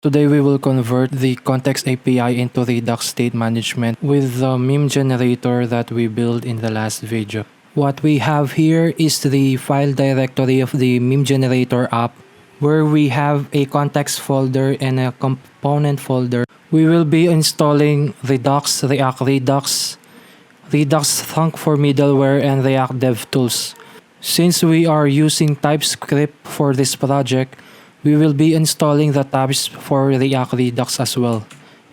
Today we will convert the context API into Redux state management with the meme generator that we built in the last video. What we have here is the file directory of the meme generator app, where we have a context folder and a component folder. We will be installing Redux, React Redux, Redux Thunk for middleware, and React DevTools. Since we are using TypeScript for this project, we will be installing the types for React Redux as well.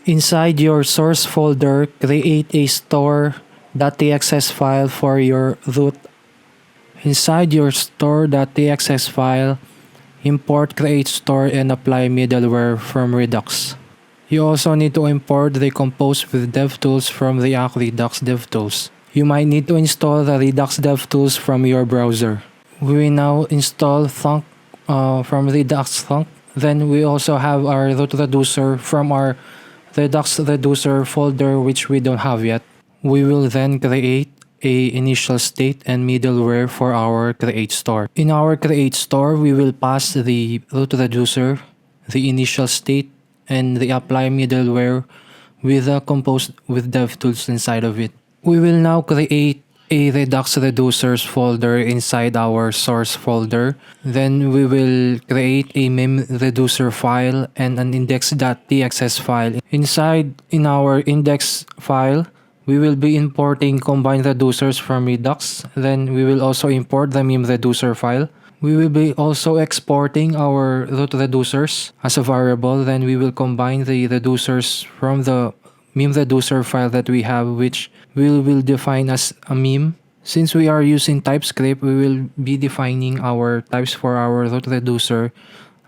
Inside your source folder, create a store.txs file for your root. Inside your store.txs file, import create store and apply middleware from Redux. You also need to import the compose with DevTools from React Redux DevTools. You might need to install the Redux DevTools from your browser. We now install Thunk from Redux Thunk. Then we also have our root reducer from our Redux reducer folder, which we don't have yet. We will then create a initial state and middleware for our create store. In our create store, we will pass the root reducer, the initial state, and the apply middleware with a compose with DevTools inside of it. We will now create a Redux reducers folder inside our source folder. Then we will create a meme reducer file and an index.txs file. In our index file, we will be importing combined reducers from Redux. Then we will also import the meme reducer file. We will be also exporting our root reducers as a variable. Then we will combine the reducers from the meme reducer file that we have, which we will define as a meme. Since we are using TypeScript, we will be defining our types for our root reducer,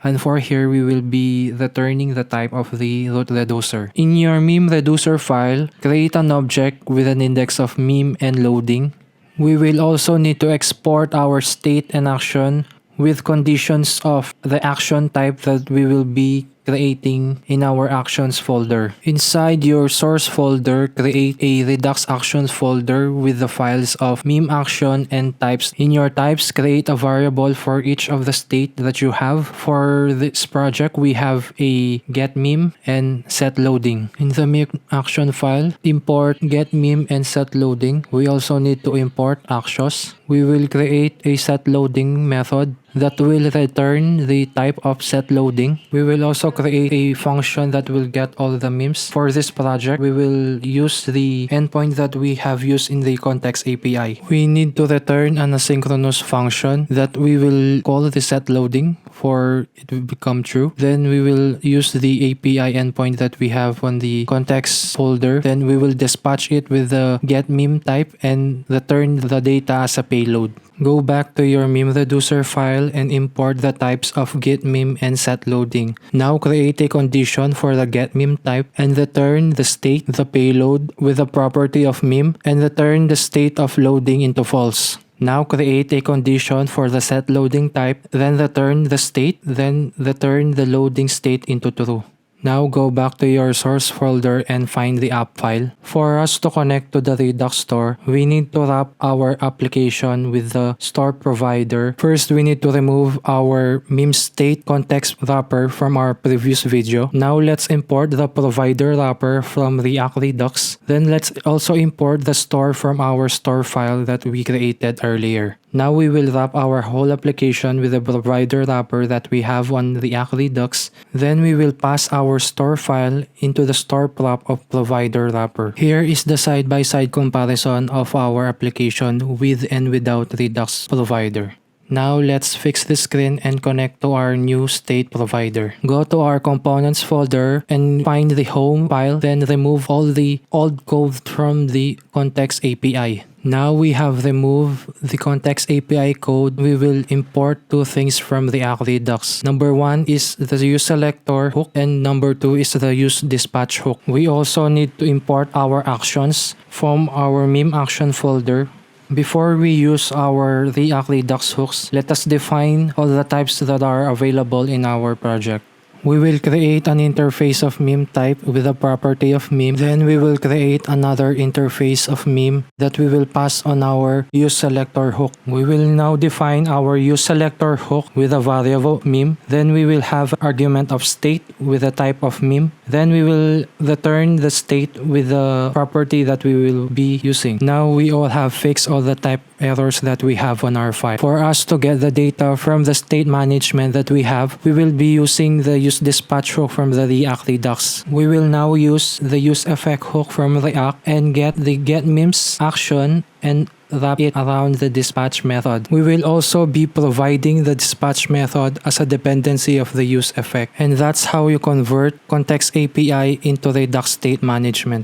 and for here we will be returning the type of the root reducer. In your meme reducer file, create an object with an index of meme and loading. We will also need to export our state and action with conditions of the action type that we will be creating in our actions folder. Inside your source folder, create a Redux actions folder with the files of meme action and types. In your types, create a variable for each of the state that you have. For this project, we have a get meme and set loading. In the meme action file, import get meme and set loading. We also need to import Axios. We will create a set loading method that will return the type of set loading. We will also create a function that will get all the memes. For this project, we will use the endpoint that we have used in the context API. We need to return an asynchronous function that we will call the set loading for it to become true. Then we will use the API endpoint that we have on the context folder. Then we will dispatch it with the get meme type and return the data as a payload. Go back to your meme reducer file and import the types of get meme and set loading. Now create a condition for the get meme type and return the state, the payload, with the property of meme, and return the state of loading into false. Now create a condition for the set loading type, then return the state, then return the loading state into true. Now go back to your source folder and find the app file. For us to connect to the Redux store, we need to wrap our application with the store provider. First, we need to remove our meme state context wrapper from our previous video. Now let's import the provider wrapper from React Redux. Then let's also import the store from our store file that we created earlier. Now we will wrap our whole application with the provider wrapper that we have on React Redux. Then we will pass our store file into the store prop of provider wrapper. Here is the side-by-side comparison of our application with and without Redux provider. Now let's fix the screen and connect to our new state provider. Go to our components folder and find the home file, then remove all the old code from the context API. Now we have removed the context API code. We will import two things from React Redux. Number one is the useSelector hook, and number two is the useDispatch hook. We also need to import our actions from our meme action folder. Before we use our React Redux hooks, let us define all the types that are available in our project. We will create an interface of meme type with a property of meme. Then we will create another interface of meme that we will pass on our useSelector hook. We will now define our useSelector hook with a variable meme. Then we will have argument of state with a type of meme. Then we will return the state with the property that we will be using. Now we all have fixed all the type errors that we have on our file. For us to get the data from the state management that we have, we will be using the useDispatch hook from the React Redux. We will now use the useEffect hook from React and get the getMemes action and wrap it around the dispatch method. We will also be providing the dispatch method as a dependency of the useEffect. And that's how you convert Context API into Redux state management.